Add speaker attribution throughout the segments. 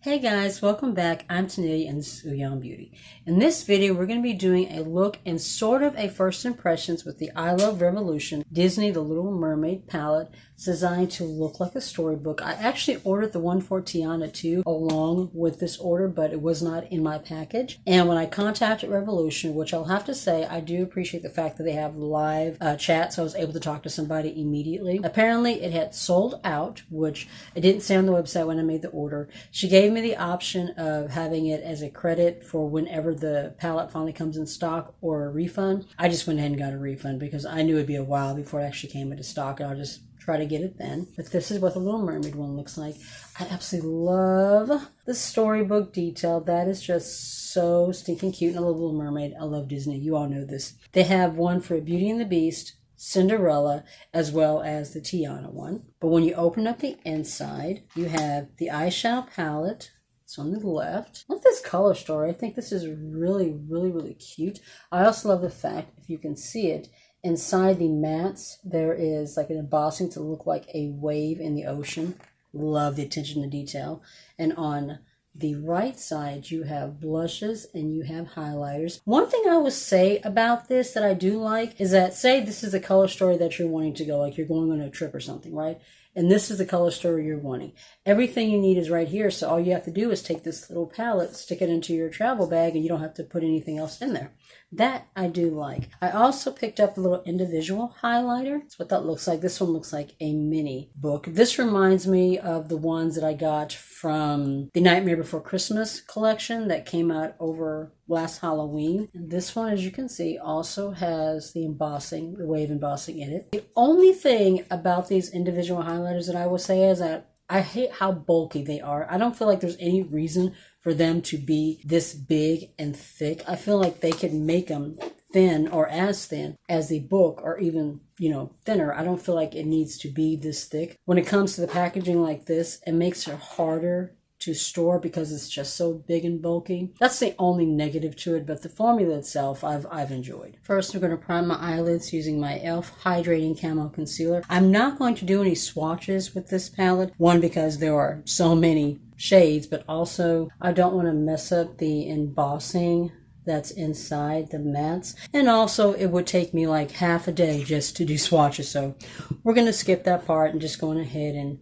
Speaker 1: Hey guys, welcome back. I'm Tanealy and this is Untitled Beauty. In this video, we're going to be doing a look and sort of a first impressions with the I Love Revolution Disney The Little Mermaid palette. It's designed to look like a storybook. I actually ordered the one for Tiana too along with this order, but it was not in my package. And when I contacted Revolution, which I'll have to say, I do appreciate the fact that they have live chat, so I was able to talk to somebody immediately. Apparently, it had sold out, which it didn't say on the website when I made the order. She gave me the option of having it as a credit for whenever the palette finally comes in stock or a refund. I just went ahead and got a refund because I knew it'd be a while before it actually came into stock, and I'll just try to get it then. But this is what the Little Mermaid one looks like. I absolutely love the storybook detail. That is just so stinking cute. And I love Little Mermaid. I love Disney. You all know this. They have one for Beauty and the Beast, Cinderella, as well as the Tiana one. But when you open up the inside, you have the eyeshadow palette. It's on the left. I love this color story. I think this is really cute. I also love the fact, if you can see it, inside the mattes, there is like an embossing to look like a wave in the ocean. Love the attention to detail. And on the right side, you have blushes and you have highlighters. One thing I will say about this that I do like is that, say this is a color story that you're wanting to go, like you're going on a trip or something, right? And this is the color story you're wanting. Everything you need is right here. So all you have to do is take this little palette, stick it into your travel bag, and you don't have to put anything else in there. That I do like. I also picked up a little individual highlighter. That's what that looks like. This one looks like a mini book. This reminds me of the ones that I got from the Nightmare Before Christmas collection that came out over last Halloween. And this one, as you can see, also has the embossing, the wave embossing in it. The only thing about these individual highlighters that I will say is that I hate how bulky they are. I don't feel like there's any reason for them to be this big and thick. I feel like they could make them thin or as thin as the book, or even, thinner. I don't feel like it needs to be this thick. When it comes to the packaging like this, it makes it harder to store because it's just so big and bulky. That's the only negative to it, but the formula itself I've enjoyed. First, we're going to prime my eyelids using my e.l.f. Hydrating Camo Concealer. I'm not going to do any swatches with this palette. One, because there are so many shades, but also I don't want to mess up the embossing that's inside the mattes. And also it would take me like half a day just to do swatches. So we're going to skip that part and just going ahead and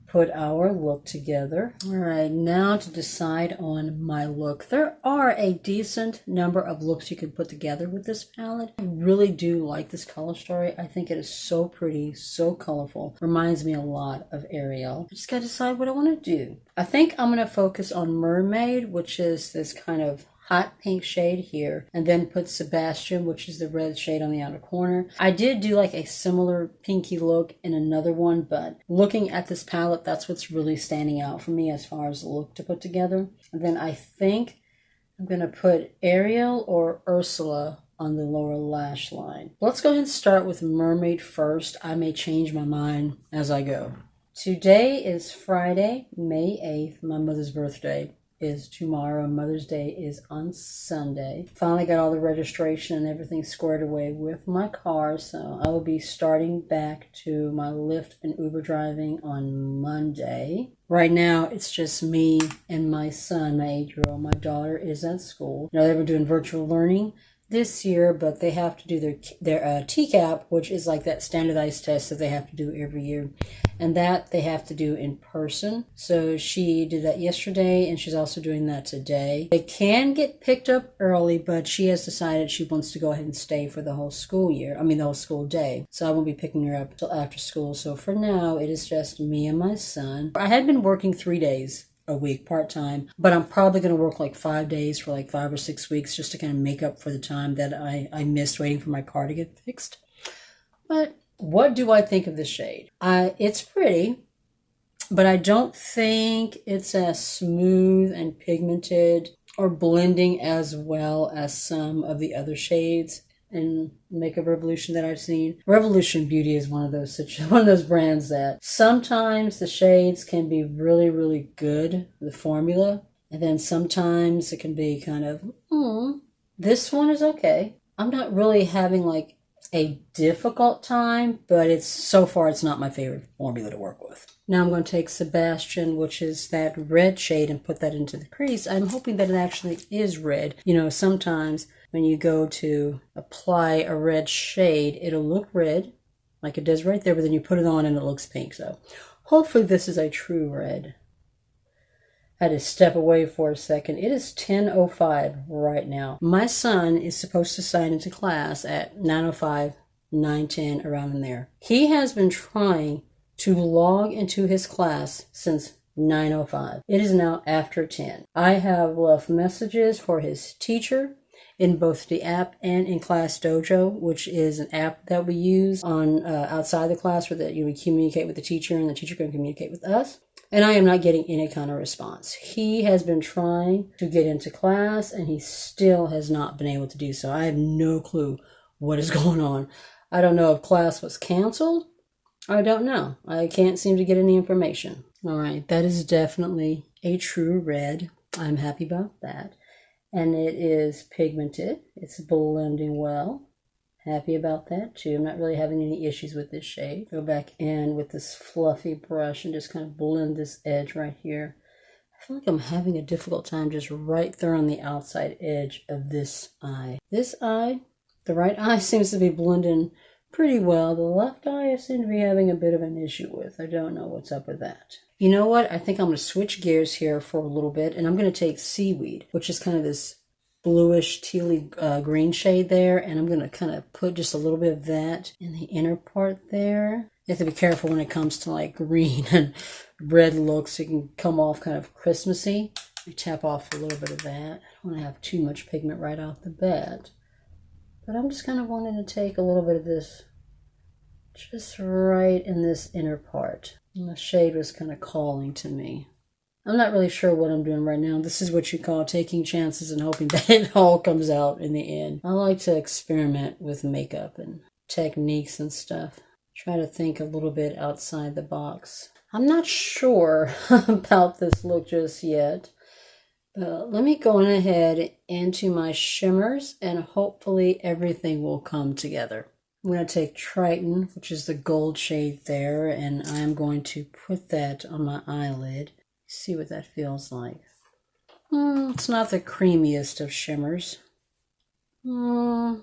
Speaker 1: put our look together. All right, now to decide on my look. There are a decent number of looks you can put together with this palette. I really do like this color story. I think it is so pretty, so colorful. Reminds me a lot of Ariel. I just gotta decide what I want to do. I think I'm gonna focus on Mermaid, which is this kind of hot pink shade here, and then put Sebastian, which is the red shade on the outer corner. I did do like a similar pinky look in another one, but looking at this palette, that's what's really standing out for me as far as the look to put together. And then I think I'm gonna put Ariel or Ursula on the lower lash line. Let's go ahead and start with Mermaid first. I may change my mind as I go. Today is Friday, May 8th, my mother's birthday is tomorrow. Mother's Day is on Sunday. Finally got all the registration and everything squared away with my car, so I will be starting back to my Lyft and Uber driving on Monday. Right now, it's just me and my son, my 8-year-old. My daughter is at school. They were doing virtual learning this year, but they have to do their TCAP, which is like that standardized test that they have to do every year, and that they have to do in person. So she did that yesterday, and she's also doing that today. They can get picked up early, but she has decided she wants to go ahead and stay for the whole school year. The whole school day. So I won't be picking her up until after school. So for now, it is just me and my son. I had been working 3 days a week part-time, but I'm probably going to work like 5 days for like 5 or 6 weeks just to kind of make up for the time that I missed waiting for my car to get fixed. But what do I think of this shade? It's pretty, but I don't think it's as smooth and pigmented or blending as well as some of the other shades in Makeup Revolution that I've seen. Revolution Beauty is one of those brands that sometimes the shades can be really good, the formula, and then sometimes it can be kind of, this one is okay. I'm not really having like a difficult time, but so far it's not my favorite formula to work with. Now I'm going to take Sebastian, which is that red shade, and put that into the crease. I'm hoping that it actually is red. You know, sometimes when you go to apply a red shade, it'll look red, like it does right there, but then you put it on and it looks pink. So hopefully this is a true red. I had to step away for a second. It is 10:05 right now. My son is supposed to sign into class at 9:05, 9:10, around in there. He has been trying to log into his class since 9:05. It is now after 10. I have left messages for his teacher in both the app and in Class Dojo, which is an app that we use on outside the class where we communicate with the teacher and the teacher can communicate with us. And I am not getting any kind of response. He has been trying to get into class and he still has not been able to do so. I have no clue what is going on. I don't know if class was canceled. I don't know. I can't seem to get any information. All right, that is definitely a true red. I'm happy about that. And it is pigmented. It's blending well. Happy about that too. I'm not really having any issues with this shade. Go back in with this fluffy brush and just kind of blend this edge right here. I feel like I'm having a difficult time just right there on the outside edge of this eye. This eye, the right eye seems to be blending pretty well. The left eye I seem to be having a bit of an issue with. I don't know what's up with that. You know what? I think I'm going to switch gears here for a little bit, and I'm going to take Seaweed, which is kind of this bluish tealy green shade there, and I'm going to kind of put just a little bit of that in the inner part there. You have to be careful when it comes to like green and red looks. It can come off kind of Christmassy. I tap off a little bit of that. I don't want to have too much pigment right off the bat. But I'm just kind of wanting to take a little bit of this just right in this inner part. And the shade was kind of calling to me. I'm not really sure what I'm doing right now. This is what you call taking chances and hoping that it all comes out in the end. I like to experiment with makeup and techniques and stuff. Try to think a little bit outside the box. I'm not sure about this look just yet. Let me go on ahead into my shimmers and hopefully everything will come together. I'm going to take Triton, which is the gold shade there, and I'm going to put that on my eyelid. See what that feels like. It's not the creamiest of shimmers. So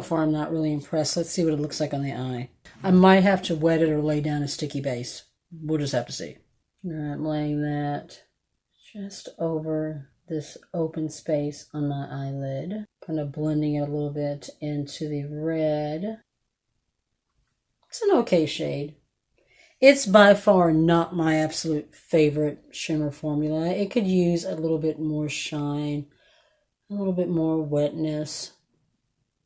Speaker 1: far I'm not really impressed. Let's see what it looks like on the eye. I might have to wet it or lay down a sticky base. We'll just have to see. I'm laying that just over this open space on my eyelid. Kind of blending it a little bit into the red. It's an okay shade. It's by far not my absolute favorite shimmer formula. It could use a little bit more shine, a little bit more wetness.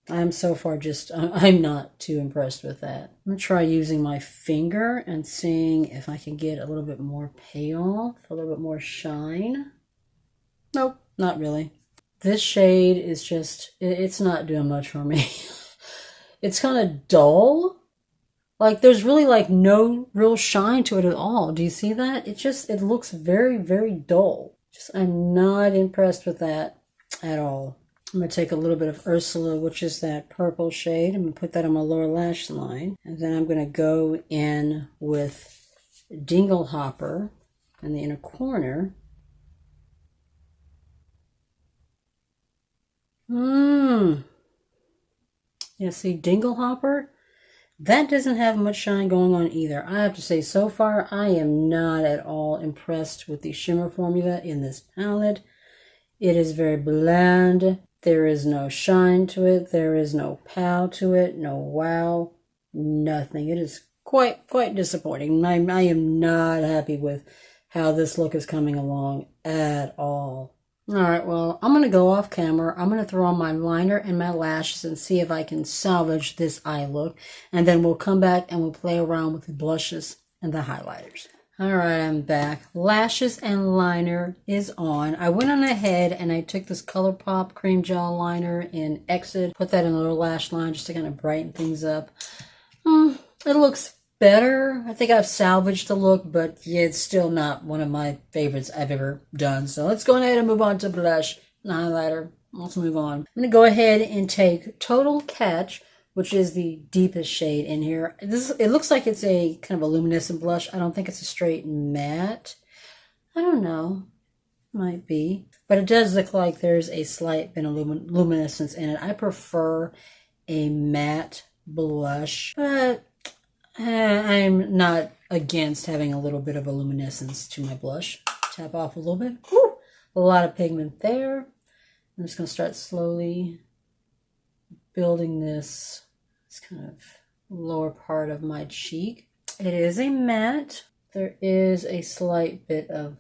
Speaker 1: I'm so far I'm not too impressed with that. I'm going to try using my finger and seeing if I can get a little bit more payoff, a little bit more shine. Nope, not really. This shade is just, it's not doing much for me. It's kind of dull. Like there's really like no real shine to it at all. Do you see that? It looks very, very dull. I'm not impressed with that at all. I'm going to take a little bit of Ursula, which is that purple shade. I'm going to put that on my lower lash line. And then I'm going to go in with Dingle Hopper in the inner corner. Yeah, see, Dingle Hopper? That doesn't have much shine going on either. I have to say, so far, I am not at all impressed with the shimmer formula in this palette. It is very bland. There is no shine to it. There is no pow to it. No wow. Nothing. It is quite disappointing. I am not happy with how this look is coming along at all. Alright, well, I'm going to go off camera. I'm going to throw on my liner and my lashes and see if I can salvage this eye look. And then we'll come back and we'll play around with the blushes and the highlighters. Alright, I'm back. Lashes and liner is on. I went on ahead and I took this Colourpop cream gel liner in Exit. Put that in the little lash line just to kind of brighten things up. It looks better. I think I've salvaged the look, but yeah, it's still not one of my favorites I've ever done. So let's go ahead and move on to blush and highlighter. Let's move on. I'm going to go ahead and take Total Catch which is the deepest shade in here. It looks like it's a kind of a luminescent blush. I don't think it's a straight matte. I don't know. Might be. But it does look like there's a slight bit of luminescence in it. I prefer a matte blush, but I'm not against having a little bit of a luminescence to my blush. Tap off a little bit. Whew, a lot of pigment there. I'm just going to start slowly building this kind of lower part of my cheek. It is a matte. There is a slight bit of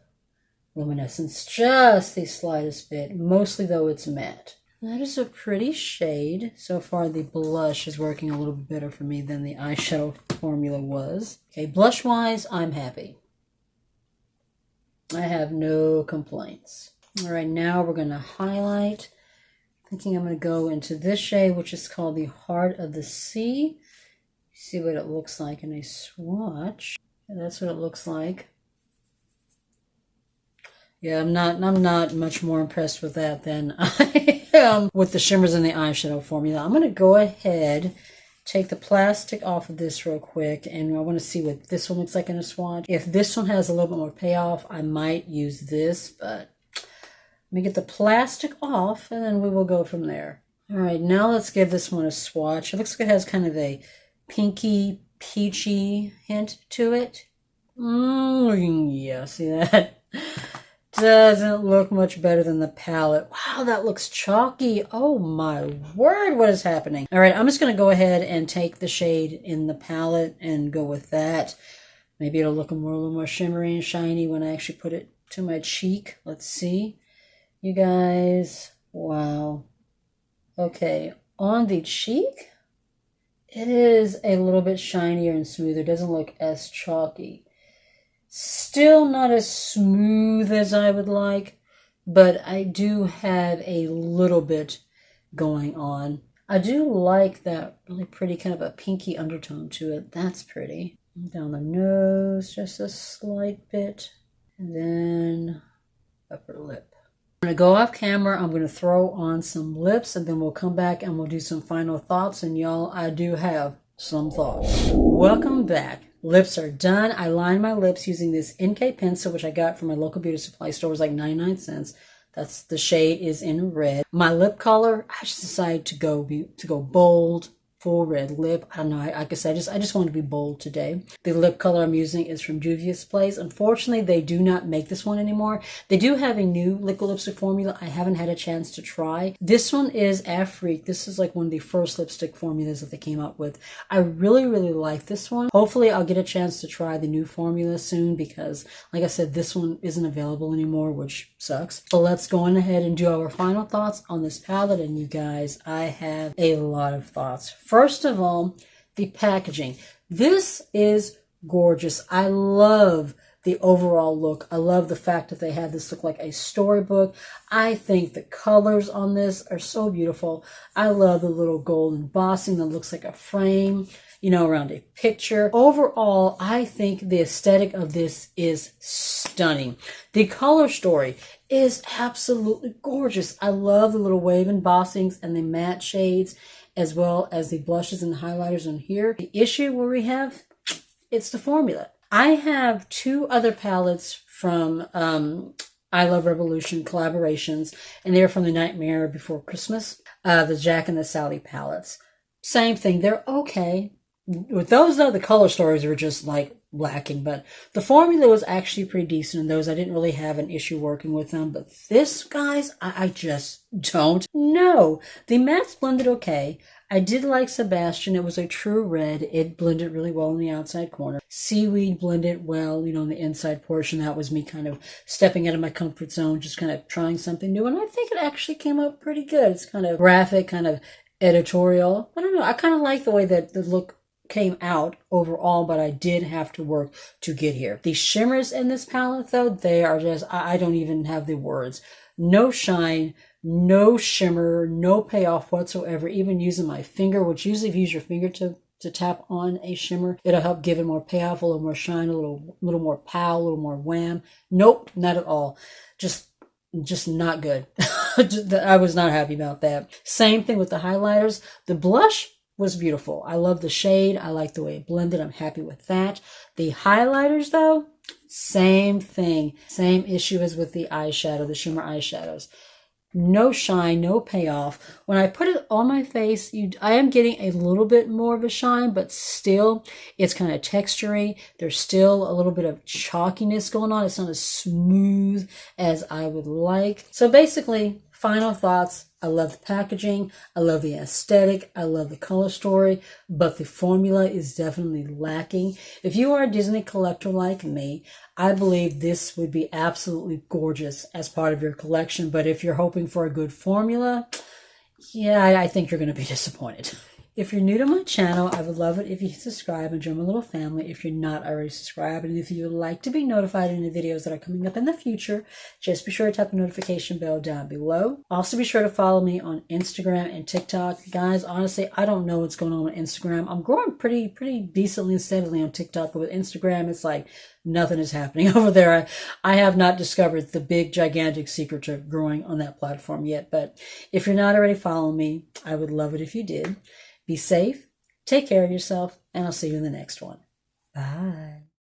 Speaker 1: luminescence, just the slightest bit. Mostly though it's matte. That is a pretty shade. So far the blush is working a little bit better for me than the eyeshadow formula was. Okay, blush wise, I'm happy. I have no complaints. All right, now we're going to highlight. Thinking I'm going to go into this shade, which is called the Heart of the Sea. See what it looks like in a swatch. And that's what it looks like. Yeah, I'm not much more impressed with that than I am with the shimmers in the eyeshadow formula. I'm going to go ahead, take the plastic off of this real quick, and I want to see what this one looks like in a swatch. If this one has a little bit more payoff, I might use this, but let me get the plastic off, and then we will go from there. All right, now let's give this one a swatch. It looks like it has kind of a pinky, peachy hint to it. Yeah, see that? Doesn't look much better than the palette. Wow, that looks chalky. Oh my word, what is happening? All right, I'm just going to go ahead and take the shade in the palette and go with that. Maybe it'll look a little more shimmery and shiny when I actually put it to my cheek. Let's see. You guys, wow. Okay, on the cheek, it is a little bit shinier and smoother. It doesn't look as chalky. Still not as smooth as I would like, but I do have a little bit going on. I do like that really pretty kind of a pinky undertone to it. That's pretty. Down the nose, just a slight bit, and then upper lip. I'm going to go off camera. I'm going to throw on some lips, and then we'll come back and we'll do some final thoughts. And y'all, I do have some thoughts. Welcome back. Lips are done. I lined my lips using this NK pencil, which I got from my local beauty supply store. It was like 99 cents. That's the shade is in red. My lip color, I just decided to go bold, full red lip. I don't know. I guess I just wanted to be bold today. The lip color I'm using is from Juvia's Place. Unfortunately, they do not make this one anymore. They do have a new liquid lipstick formula I haven't had a chance to try. This one is Afrique. This is like one of the first lipstick formulas that they came up with. I really, really like this one. Hopefully, I'll get a chance to try the new formula soon because, like I said, this one isn't available anymore, which sucks. But let's go on ahead and do our final thoughts on this palette. And you guys, I have a lot of thoughts. First of all, the packaging. This is gorgeous. I love the overall look. I love the fact that they have this look like a storybook. I think the colors on this are so beautiful. I love the little gold embossing that looks like a frame, you know, around a picture. Overall, I think the aesthetic of this is stunning. The color story is absolutely gorgeous. I love the little wave embossings and the matte shades, as well as the blushes and the highlighters on here. The issue where we have, it's the formula. I have two other palettes from I Love Revolution collaborations, and they're from the Nightmare Before Christmas, the Jack and the Sally palettes. Same thing, they're okay. With those though, the color stories were just like lacking, but the formula was actually pretty decent in those. I didn't really have an issue working with them, but this, guys, I just don't know. The mattes blended okay. I did like Sebastian. It was a true red. It blended really well in the outside corner. Seaweed blended well, you know, in the inside portion. That was me kind of stepping out of my comfort zone, just kind of trying something new, and I think it actually came out pretty good. It's kind of graphic, kind of editorial. I don't know. I kind of like the way that the look came out overall, but I did have to work to get here. The shimmers in this palette, though, they are just, I don't even have the words. No shine, no shimmer, no payoff whatsoever, even using my finger, which usually if you use your finger to tap on a shimmer, it'll help give it more payoff, a little more shine, a little more pow, a little more wham. Nope, not at all. Just not good. I was not happy about that. Same thing with the highlighters. The blush was beautiful. I love the shade. I like the way it blended. I'm happy with that. The highlighters though, same thing. Same issue as with the eyeshadow, the shimmer eyeshadows. No shine, no payoff. When I put it on my face, I am getting a little bit more of a shine, but still it's kind of textury. There's still a little bit of chalkiness going on. It's not as smooth as I would like. So basically, final thoughts. I love the packaging. I love the aesthetic. I love the color story, but the formula is definitely lacking. If you are a Disney collector like me, I believe this would be absolutely gorgeous as part of your collection. But if you're hoping for a good formula, yeah, I think you're going to be disappointed. If you're new to my channel, I would love it if you subscribe and join my little family if you're not already subscribed. And if you would like to be notified in the videos that are coming up in the future, just be sure to tap the notification bell down below. Also be sure to follow me on Instagram and TikTok. Guys, honestly, I don't know what's going on with Instagram. I'm growing pretty decently and steadily on TikTok, but with Instagram, it's like nothing is happening over there. I have not discovered the big, gigantic secret to growing on that platform yet. But if you're not already following me, I would love it if you did. Be safe, take care of yourself, and I'll see you in the next one. Bye.